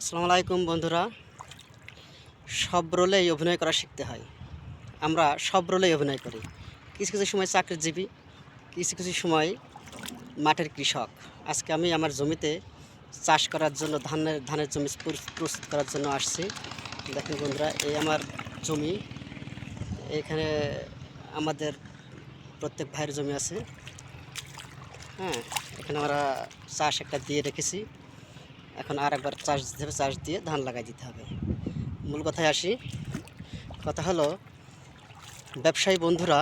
আসসালামু আলাইকুম বন্ধুরা। সব রোলেই অভিনয় করা শিখতে হয়। আমরা সব রোলেই অভিনয় করি। কিছু কিছু সময় চাকরিজীবী, কিছু কিছু সময় মাঠের কৃষক। আজকে আমি আমার জমিতে চাষ করার জন্য ধানের জমি প্রস্তুত করার জন্য আসছি। দেখেন বন্ধুরা, এই আমার জমি। এখানে আমাদের প্রত্যেক ভাইয়ের জমি আছে। হ্যাঁ, এখানে আমরা চাষ একটা দিয়ে রেখেছি। এখন আর একবার চাষ দিতে হবে, চাষ দিয়ে ধান লাগাই দিতে হবে। মূল কথায় আসি। কথা হলো, ব্যবসায়ী বন্ধুরা,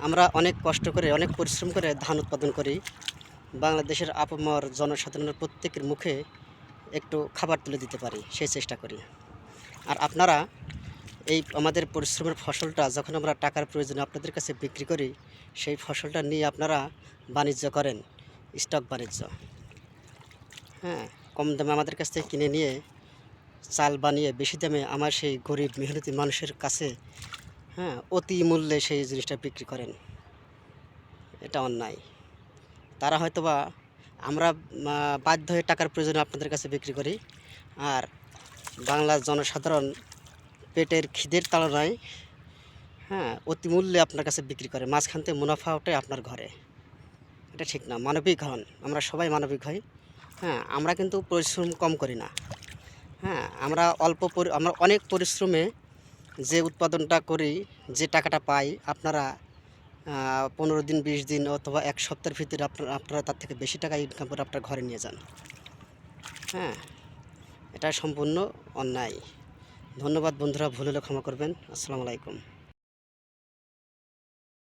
আমরা অনেক কষ্ট করে, অনেক পরিশ্রম করে ধান উৎপাদন করি। বাংলাদেশের আপামর জনসাধারণের প্রত্যেকের মুখে একটু খাবার তুলে দিতে পারি, সেই চেষ্টা করি। আর আপনারা এই আমাদের পরিশ্রমের ফসলটা যখন আমরা টাকার প্রয়োজনে আপনাদের কাছে বিক্রি করি, সেই ফসলটা নিয়ে আপনারা বাণিজ্য করেন, স্টক বাণিজ্য। হ্যাঁ, কম দামে আমাদের কাছ থেকে কিনে নিয়ে চাল বানিয়ে বেশি দামে আমার সেই গরিব মেহনতি মানুষের কাছে অতি মূল্যে সেই জিনিসটা বিক্রি করেন। এটা অন্যায়। তারা হয়তোবা আমরা বাধ্য হয়ে টাকার প্রয়োজনে আপনাদের কাছে বিক্রি করি, আর বাংলার জনসাধারণ পেটের খিদের তাড়নায় অতি মূল্যে আপনার কাছে বিক্রি করে, মাঝখান থেকে মুনাফা ওঠে আপনার ঘরে। এটা ঠিক না। মানবিক হন, আমরা সবাই মানবিক হই। আমরা কিন্তু পরিশ্রম কম করি না। আমরা আমরা অনেক পরিশ্রমে যে উৎপাদনটা করি, যে টাকাটা পাই, আপনারা 15 দিন 20 দিন অথবা এক সপ্তাহের ভিতরে আপনারা তার থেকে বেশি টাকা ইনকাম করে আপনার ঘরে নিয়ে যান। এটা সম্পূর্ণ অন্যায়। ধন্যবাদ বন্ধুরা, ভুল হলে ক্ষমা করবেন। আসসালামু আলাইকুম।